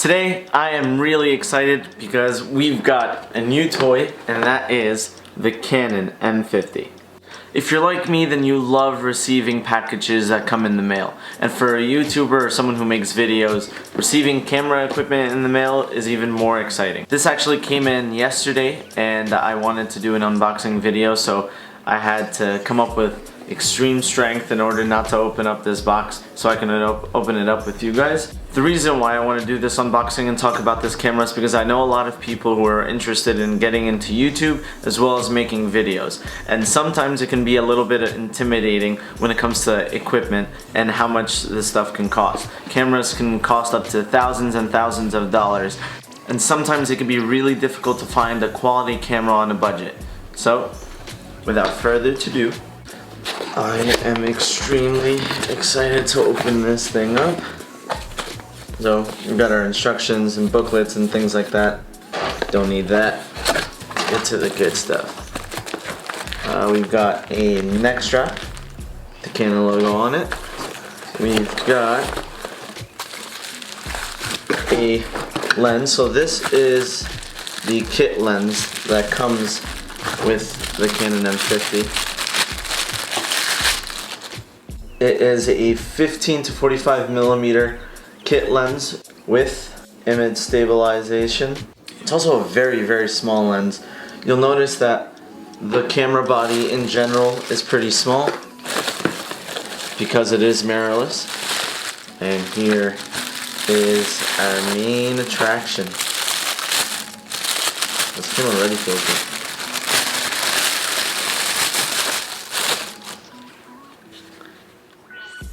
Today I am really excited because we've got a new toy, and that is the Canon M50. If you're like me, then you love receiving packages that come in the mail. And for a YouTuber or someone who makes videos, receiving camera equipment in the mail is even more exciting. This actually came in yesterday and I wanted to do an unboxing video, so I had to come up with extreme strength in order not to open up this box so I can open it up with you guys. The reason why I want to do this unboxing and talk about this camera is because I know a lot of people who are interested in getting into YouTube as well as making videos, and sometimes it can be a little bit intimidating when it comes to equipment and how much this stuff can cost. Cameras can cost up to thousands and thousands of dollars, and sometimes it can be really difficult to find a quality camera on a budget. So without further ado, I am extremely excited to open this thing up. So we've got our instructions and booklets and things like that. Don't need that. Get to the good stuff. We've got a neck strap, the Canon logo on it. We've got a lens. So this is the kit lens that comes with the Canon M50. It is a 15 to 45 millimeter kit lens with image stabilization. It's also a very small lens. You'll notice that the camera body in general is pretty small because it is mirrorless. And here is our main attraction. This camera already feels good.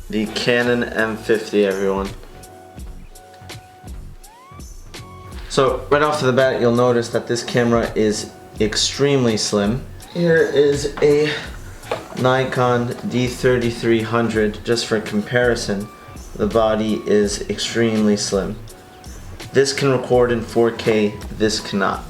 The Canon M50, everyone. So right off the bat, you'll notice that this camera is extremely slim. Here is a Nikon D3300. Just for comparison, the body is extremely slim. This can record in 4K, this cannot.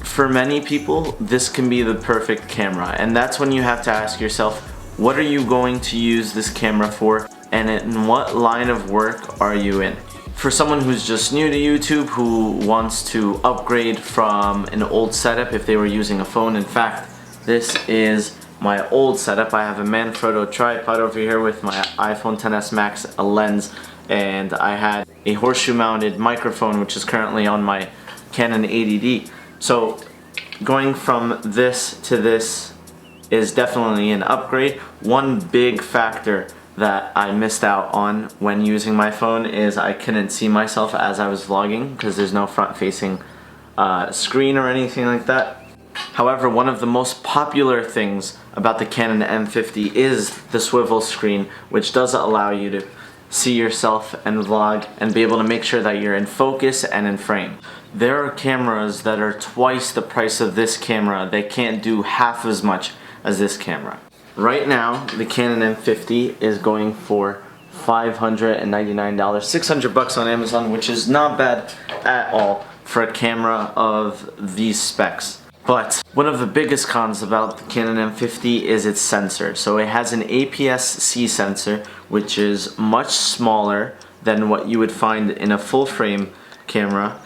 For many people, this can be the perfect camera, and that's when you have to ask yourself, what are you going to use this camera for, and in what line of work are you in? For someone who's just new to YouTube, who wants to upgrade from an old setup if they were using a phone. In fact, this is my old setup. I have a Manfrotto tripod over here with my iPhone XS Max, a lens, and I had a horseshoe mounted microphone which is currently on my Canon 80D. So going from this to this is definitely an upgrade. One big factor that I missed out on when using my phone is I couldn't see myself as I was vlogging because there's no front-facing screen or anything like that. However, one of the most popular things about the Canon M50 is the swivel screen, which does allow you to see yourself and vlog and be able to make sure that you're in focus and in frame. There are cameras that are twice the price of this camera. They can't do half as much as this camera. Right now, the Canon M50 is going for $599, 600 bucks on Amazon, which is not bad at all for a camera of these specs. But one of the biggest cons about the Canon M50 is its sensor. So it has an APS-C sensor, which is much smaller than what you would find in a full frame camera,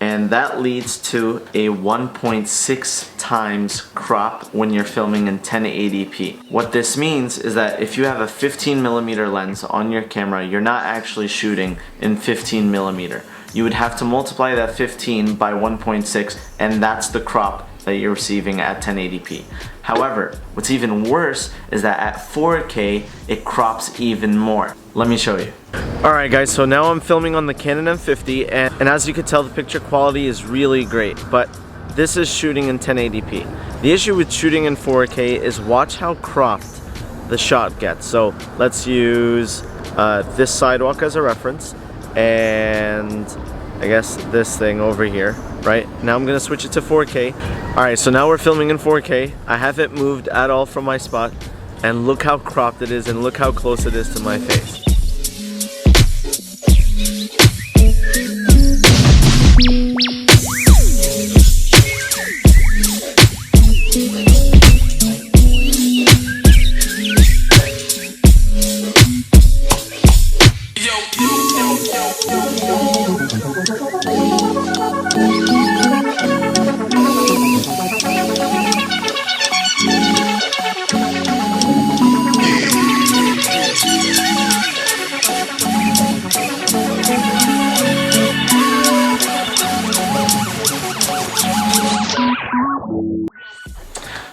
and that leads to a 1.6 times crop when you're filming in 1080p. What this means is that if you have a 15mm lens on your camera, you're not actually shooting in 15mm. You would have to multiply that 15 by 1.6, and that's the crop that you're receiving at 1080p. However, what's even worse is that at 4K, it crops even more. Let me show you. Alright guys, so now I'm filming on the Canon M50, and as you can tell, the picture quality is really great, but this is shooting in 1080p. The issue with shooting in 4K is watch how cropped the shot gets. So let's use this sidewalk as a reference, and I guess this thing over here, right? Now I'm gonna switch it to 4K. Alright, so now we're filming in 4K. I haven't moved at all from my spot, and look how cropped it is, and look how close it is to my face.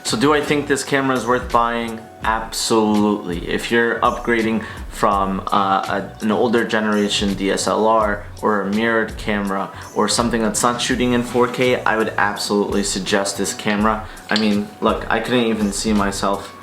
So do I think this camera is worth buying? Absolutely. If you're upgrading from an older generation DSLR or a mirrored camera or something that's not shooting in 4K, I would absolutely suggest this camera. I mean, look, I couldn't even see myself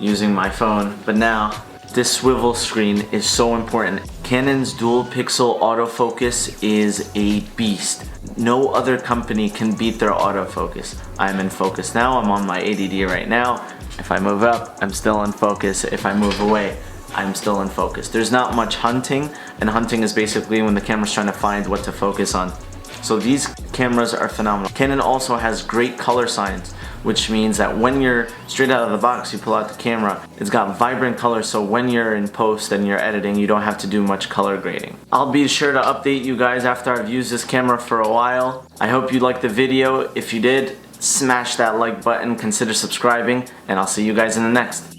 using my phone, but now this swivel screen is so important. Canon's dual pixel autofocus is a beast. No other company can beat their autofocus. I'm in focus now, I'm on my ADD right now. If I move up, I'm still in focus. If I move away, I'm still in focus. There's not much hunting, and hunting is basically when the camera's trying to find what to focus on. So these cameras are phenomenal. Canon also has great color science, which means that when you're straight out of the box, you pull out the camera, it's got vibrant colors, so when you're in post and you're editing, you don't have to do much color grading. I'll be sure to update you guys after I've used this camera for a while. I hope you liked the video. If you did, smash that like button, consider subscribing, and I'll see you guys in the next.